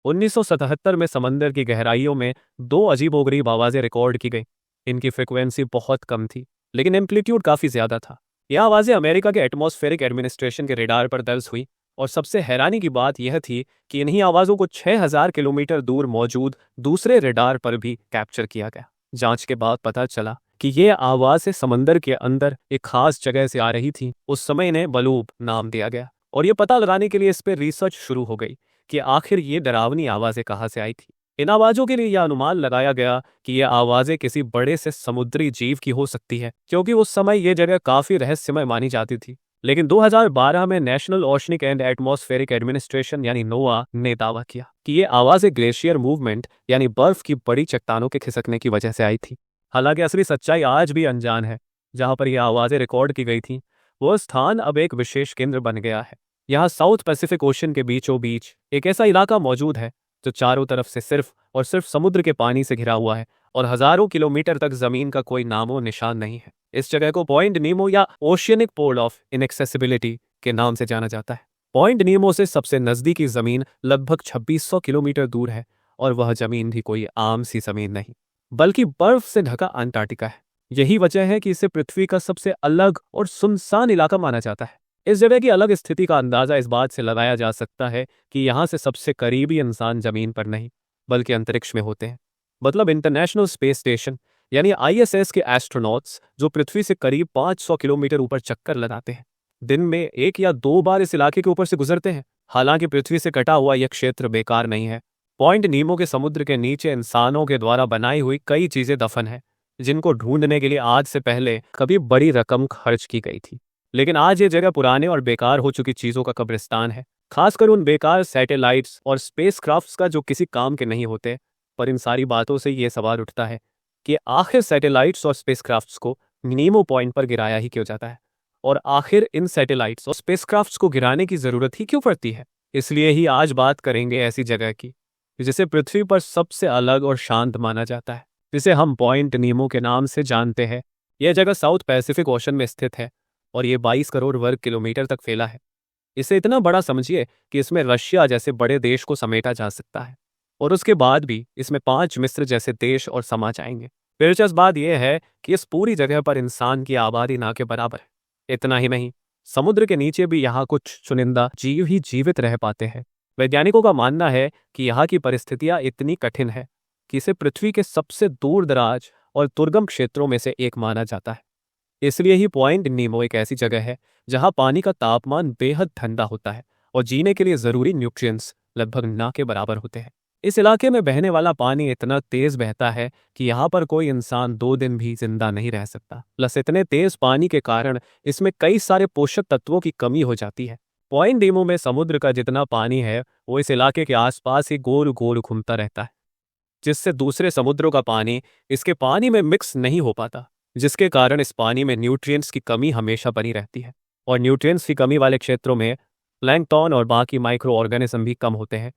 1977 में समंदर की गहराइयों में दो अजीबोगरीब आवाज़ें रिकॉर्ड की गई। इनकी फ्रिक्वेंसी बहुत कम थी, लेकिन एम्पलीट्यूड काफ़ी ज़्यादा था। यह आवाज़ें अमेरिका के एटमॉस्फेरिक एडमिनिस्ट्रेशन के रेडार पर दर्ज हुई, और सबसे हैरानी की बात यह थी कि इन्हीं आवाज़ों को 6000 किलोमीटर दूर मौजूद दूसरे रेडार पर भी कैप्चर किया गया। जांच के बाद पता चला कि ये आवाज़ें समंदर के अंदर एक खास जगह से आ रही थी। उस समय इन्हें बलूब नाम दिया गया, और ये पता लगाने के लिए इस पर रिसर्च शुरू हो गई कि आखिर ये डरावनी आवाज़ें कहाँ से आई थी। इन आवाज़ों के लिए यह अनुमान लगाया गया कि ये आवाज़ें किसी बड़े से समुद्री जीव की हो सकती है, क्योंकि उस समय ये जगह काफ़ी रहस्यमय मानी जाती थी। लेकिन 2012 में national oceanic and atmospheric administration यानी नोआ ने दावा किया कि ये आवाज़ें ग्लेशियर मूवमेंट यानी बर्फ की बड़ी चट्टानों के खिसकने की वजह से आई थी। हालांकि असली सच्चाई आज भी अनजान है। जहां पर यह आवाज़ें रिकॉर्ड की गई थी, वह स्थान अब एक विशेष केंद्र बन गया है। यहाँ साउथ पैसिफिक ओशन के बीचों बीच एक ऐसा इलाका मौजूद है जो चारों तरफ से सिर्फ और सिर्फ समुद्र के पानी से घिरा हुआ है, और हजारों किलोमीटर तक जमीन का कोई नामो निशान नहीं है। इस जगह को पॉइंट नीमो या ओशियनिक पोल ऑफ इनएक्सेसिबिलिटी के नाम से जाना जाता है। पॉइंट नीमो से सबसे नजदीकी जमीन लगभग 2600 किलोमीटर दूर है, और वह जमीन भी कोई आम सी जमीन नहीं, बल्कि बर्फ से ढका अंटार्कटिका है। यही वजह है कि इसे पृथ्वी का सबसे अलग और सुनसान इलाका माना जाता है। इस जगह की अलग स्थिति का अंदाजा इस बात से लगाया जा सकता है कि यहाँ से सबसे करीबी इंसान जमीन पर नहीं, बल्कि अंतरिक्ष में होते हैं। मतलब इंटरनेशनल स्पेस स्टेशन यानी आईएसएस के एस्ट्रोनॉट्स जो पृथ्वी से करीब 500 किलोमीटर ऊपर चक्कर लगाते हैं, दिन में 1 या 2 बार इस इलाके के ऊपर से गुजरते हैं। हालांकि पृथ्वी से कटा हुआ यह क्षेत्र बेकार नहीं है। पॉइंट नीमो के समुद्र के नीचे इंसानों के द्वारा बनाई हुई कई चीजें दफन है, जिनको ढूंढने के लिए आज से पहले कभी बड़ी रकम खर्च की गई थी। लेकिन आज ये जगह पुराने और बेकार हो चुकी चीजों का कब्रिस्तान है, खासकर उन बेकार सैटेलाइट्स और स्पेसक्राफ्ट्स का जो किसी काम के नहीं होते। पर इन सारी बातों से ये सवाल उठता है कि आखिर सैटेलाइट्स और स्पेसक्राफ्ट्स को नीमो पॉइंट पर गिराया ही क्यों जाता है, और आखिर इन सैटेलाइट्स और स्पेसक्राफ्ट्स को गिराने की जरूरत ही क्यों पड़ती है। इसलिए ही आज बात करेंगे ऐसी जगह की जिसे पृथ्वी पर सबसे अलग और शांत माना जाता है, जिसे हम पॉइंट नीमो के नाम से जानते हैं। यह जगह साउथ पैसिफिक ओशन में स्थित है, और ये 22 करोड़ वर्ग किलोमीटर तक फैला है। इसे इतना बड़ा समझिए कि इसमें रशिया जैसे बड़े देश को समेटा जा सकता है, और उसके बाद भी इसमें 5 मिस्र जैसे देश और समाज आएंगे। दिलचस्प बात यह है कि इस पूरी जगह पर इंसान की आबादी ना के बराबर है। इतना ही नहीं, समुद्र के नीचे भी यहाँ कुछ चुनिंदा जीव ही जीवित रह पाते हैं। वैज्ञानिकों का मानना है कि यहाँ की परिस्थितियां इतनी कठिन है कि इसे पृथ्वी के सबसे दूर दराज और दुर्गम क्षेत्रों में से एक माना जाता है। इसलिए ही पॉइंट नीमो एक ऐसी जगह है जहां पानी का तापमान बेहद ठंडा होता है, और जीने के लिए जरूरी न्यूट्रिएंट्स लगभग ना के बराबर होते हैं। इस इलाके में बहने वाला पानी इतना तेज बहता है कि यहाँ पर कोई इंसान 2 दिन भी जिंदा नहीं रह सकता। प्लस इतने तेज पानी के कारण इसमें कई सारे पोषक तत्वों की कमी हो जाती है। पॉइंट नीमो में समुद्र का जितना पानी है वो इस इलाके के आसपास ही गोल गोल घूमता रहता है, जिससे दूसरे समुद्रों का पानी इसके पानी में मिक्स नहीं हो पाता, जिसके कारण इस पानी में न्यूट्रिएंट्स की कमी हमेशा बनी रहती है। और न्यूट्रिएंट्स की कमी वाले क्षेत्रों में प्लैंकटन और बाकी माइक्रो ऑर्गेनिज्म भी कम होते हैं,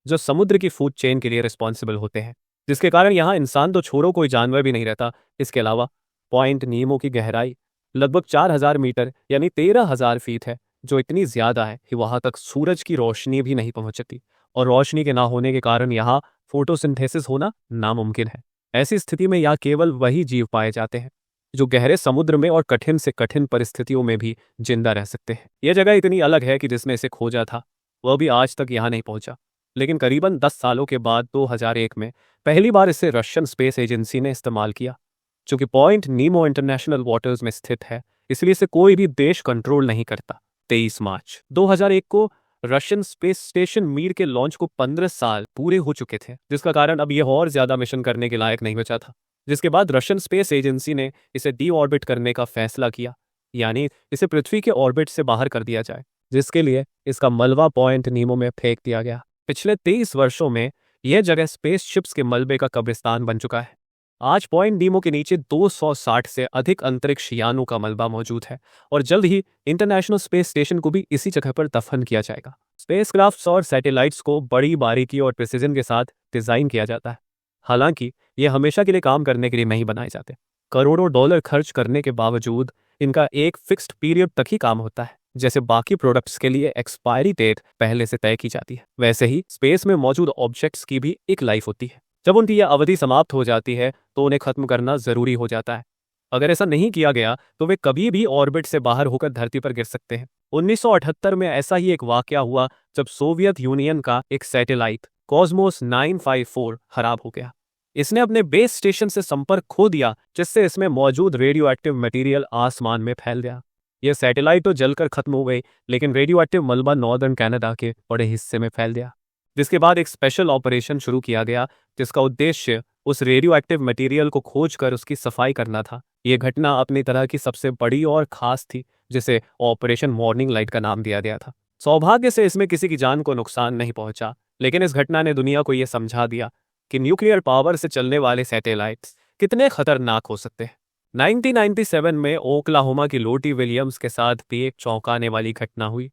जो समुद्र की फूड चेन के लिए रिस्पॉन्सिबल होते हैं, जिसके कारण यहाँ इंसान तो छोड़ो कोई जानवर भी नहीं रहता। इसके अलावा पॉइंट नीमो की गहराई लगभग 4000 मीटर यानी 13,000 फीट है, जो इतनी ज्यादा है कि वहां तक सूरज की रोशनी भी नहीं पहुंचती, और रोशनी के ना होने के कारण यहाँ फोटोसिंथेसिस होना नामुमकिन है। ऐसी स्थिति में यहाँ केवल वही जीव पाए जाते हैं जो गहरे समुद्र में और कठिन से कठिन परिस्थितियों में भी जिंदा रह सकते हैं। यह जगह इतनी अलग है कि जिसने इसे खोजा था वह भी आज तक यहाँ नहीं पहुंचा, लेकिन करीबन 10 सालों के बाद 2001 में पहली बार इसे रशियन स्पेस एजेंसी ने इस्तेमाल किया। चूंकि पॉइंट नीमो इंटरनेशनल वाटर्स में स्थित है, इसलिए इसे कोई भी देश कंट्रोल नहीं करता। 23 मार्च 2001 को रशियन स्पेस स्टेशन मीर के लॉन्च को 15 साल पूरे हो चुके थे, जिसका कारण अब यह और ज्यादा मिशन करने के लायक नहीं बचा था। जिसके बाद रशियन स्पेस एजेंसी ने इसे डी ऑर्बिट करने का फैसला किया, यानी इसे पृथ्वी के ऑर्बिट से बाहर कर दिया जाए, जिसके लिए इसका मलबा पॉइंट नीमो में फेंक दिया गया। पिछले 23 वर्षों में यह जगह स्पेसशिप्स के मलबे का कब्रिस्तान बन चुका है। आज पॉइंट नीमो के नीचे 260 से अधिक अंतरिक्ष यानों का मलबा मौजूद है, और जल्द ही इंटरनेशनल स्पेस स्टेशन को भी इसी जगह पर दफन किया जाएगा। स्पेसक्राफ्ट्स और सैटेलाइट्स को बड़ी बारीकी और प्रिसिजन के साथ डिजाइन किया जाता है। हालांकि ये हमेशा के लिए काम करने के लिए नहीं बनाए जाते। करोड़ों डॉलर खर्च करने के बावजूद इनका एक फिक्स्ड पीरियड तक ही काम होता है, जैसे बाकी प्रोडक्ट्स के लिए एक्सपायरी डेट पहले से तय की जाती है, वैसे ही स्पेस में मौजूद ऑब्जेक्ट्स की भी एक लाइफ होती है। जब उनकी यह अवधि समाप्त हो जाती है तो उन्हें खत्म करना जरूरी हो जाता है। अगर ऐसा नहीं किया गया तो वे कभी भी ऑर्बिट से बाहर होकर धरती पर गिर सकते हैं। 1978 में ऐसा ही एक वाकया हुआ जब सोवियत यूनियन का एक सैटेलाइट कॉस्मोस 954 खराब हो गया। इसने अपने बेस स्टेशन से संपर्क खो दिया, जिससे इसमें मौजूद रेडियो एक्टिव मटीरियल आसमान में फैल गया। यह सैटेलाइट तो जलकर खत्म हो गई, लेकिन रेडियो एक्टिव मलबा नॉर्दर्न कनाडा के बड़े हिस्से में फैल गया, जिसके बाद एक स्पेशल ऑपरेशन शुरू किया गया जिसका उद्देश्य उस रेडियो एक्टिव मटीरियल को खोजकर उसकी सफाई करना था। यह घटना अपनी तरह की सबसे बड़ी और खास थी, जिसे ऑपरेशन मॉर्निंग लाइट का नाम दिया गया था। सौभाग्य से इसमें किसी की जान को नुकसान नहीं पहुंचा, लेकिन इस घटना ने दुनिया को यह समझा दिया कि न्यूक्लियर पावर से चलने वाले सैटेलाइट्स कितने खतरनाक हो सकते हैं। 1997 में ओक्लाहोमा की लोटी विलियम्स के साथ भी एक चौंकाने वाली घटना हुई।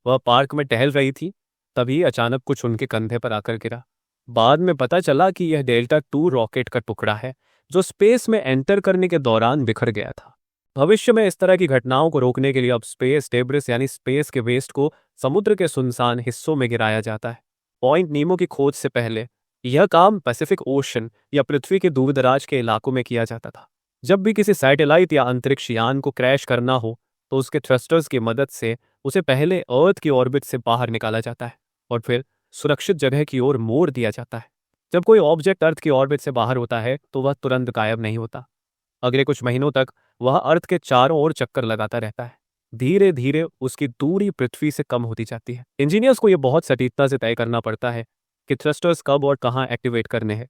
वह पार्क में टहल रही थी, तभी अचानक कुछ उनके कंधे पर आकर गिरा। बाद में पता चला कि यह डेल्टा 2 रॉकेट का टुकड़ा है जो स्पेस में एंटर करने के दौरान बिखर गया था। भविष्य में इस तरह की घटनाओं को रोकने के लिए अब स्पेस डेब्रिस यानी स्पेस के वेस्ट को समुद्र के सुनसान हिस्सों में गिराया जाता है। पॉइंट नीमो की खोज से पहले यह काम पैसिफिक ओशन या पृथ्वी के दूरदराज के इलाकों में किया जाता था। जब भी किसी सैटेलाइट या अंतरिक्ष यान को क्रैश करना हो तो उसके थ्रस्टर्स की मदद से उसे पहले अर्थ की ऑर्बिट से बाहर निकाला जाता है और फिर सुरक्षित जगह की ओर मोड़ दिया जाता है। जब कोई ऑब्जेक्ट अर्थ की ऑर्बिट से बाहर होता है तो वह तुरंत गायब नहीं होता। अगले कुछ महीनों तक वह अर्थ के चारों ओर चक्कर लगाता रहता है। धीरे धीरे उसकी दूरी पृथ्वी से कम होती जाती है। इंजीनियर्स को यह बहुत सटीकता से तय करना पड़ता है कि थ्रस्टर्स कब और कहाँ एक्टिवेट करने हैं।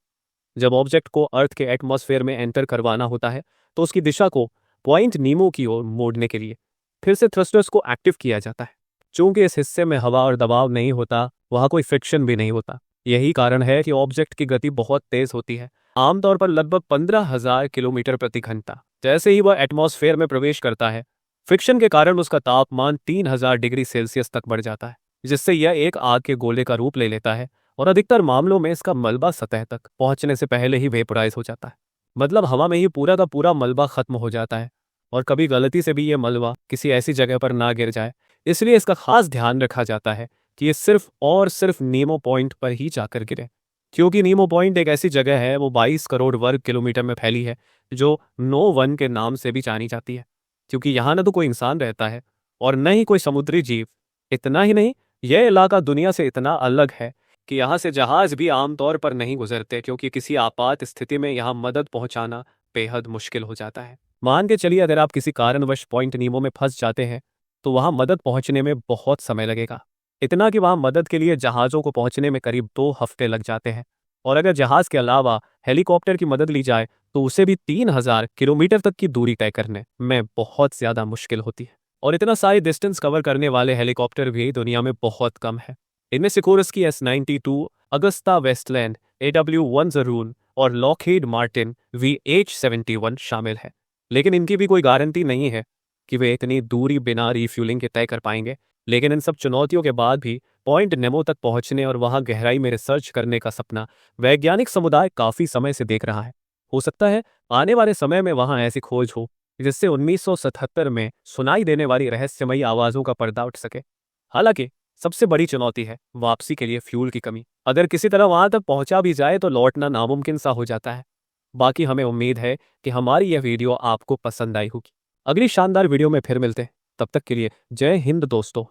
जब ऑब्जेक्ट को अर्थ के एटमॉस्फेयर में एंटर करवाना होता है तो उसकी दिशा को पॉइंट नीमो की ओर मोड़ने के लिए फिर से थ्रस्टर्स को एक्टिव किया जाता है। चूंकि इस हिस्से में हवा और दबाव नहीं होता, वहां कोई फ्रिक्शन भी नहीं होता। यही कारण है कि ऑब्जेक्ट की गति बहुत तेज होती है, आमतौर पर लगभग 15,000 किलोमीटर प्रति घंटा। जैसे ही वह एटमॉस्फेयर में प्रवेश करता है, फ्रिक्शन के कारण उसका तापमान 3000 डिग्री सेल्सियस तक बढ़ जाता है, जिससे यह एक आग के गोले का रूप ले लेता है और अधिकतर मामलों में इसका मलबा सतह तक पहुंचने से पहले ही वेपोराइज हो जाता है। मतलब हवा में ही पूरा का पूरा मलबा खत्म हो जाता है और कभी गलती से भी यह मलबा किसी ऐसी जगह पर ना गिर जाए। इसलिए इसका खास ध्यान रखा जाता है कि ये सिर्फ और सिर्फ नीमो पॉइंट पर ही जाकर गिरे, क्योंकि नीमो पॉइंट एक ऐसी जगह है, वो 22 करोड़ वर्ग किलोमीटर में फैली है, जो नो वन के नाम से भी जानी जाती है, क्योंकि यहाँ न तो कोई इंसान रहता है और न ही कोई समुद्री जीव। इतना ही नहीं, यह इलाका दुनिया से इतना अलग है कि यहाँ से जहाज भी आमतौर पर नहीं गुजरते, क्योंकि किसी आपात स्थिति में यहाँ मदद पहुंचाना बेहद मुश्किल हो जाता है। मान के चलिए अगर आप किसी कारणवश पॉइंट नीमो में फंस जाते हैं तो वहां मदद पहुंचने में बहुत समय लगेगा, इतना कि वहां मदद के लिए जहाज़ों को पहुंचने में करीब 2 हफ्ते लग जाते हैं। और अगर जहाज के अलावा हेलीकॉप्टर की मदद ली जाए तो उसे भी 3000 किलोमीटर तक की दूरी तय करने में बहुत ज़्यादा मुश्किल होती है। और इतना सारी डिस्टेंस कवर करने वाले हेलीकॉप्टर भी दुनिया में बहुत कम है। इनमें सिकोरस की S-92, अगस्ता वेस्टलैंड, AW1 ज़रून और लॉकहीड मार्टिन VH-71 शामिल है। लेकिन इनकी भी कोई गारंटी नहीं है कि वे इतनी दूरी बिना रिफ्यूलिंग के तय कर पाएंगे। लेकिन इन सब चुनौतियों के बाद भी पॉइंट नेमो तक पहुंचने और वहां गहराई में रिसर्च करने का सपना वैज्ञानिक समुदाय काफी समय से देख रहा है। हो सकता है आने वाले समय में वहां ऐसी खोज हो जिससे 1977 में सुनाई देने वाली रहस्यमयी आवाजों का पर्दा उठ सके। हालांकि सबसे बड़ी चुनौती है वापसी के लिए फ्यूल की कमी। अगर किसी तरह वहां तक पहुंचा भी जाए तो लौटना नामुमकिन सा हो जाता है। बाकी हमें उम्मीद है कि हमारी यह वीडियो आपको पसंद आई होगी। अगली शानदार वीडियो में फिर मिलते हैं, तब तक के लिए जय हिंद दोस्तों।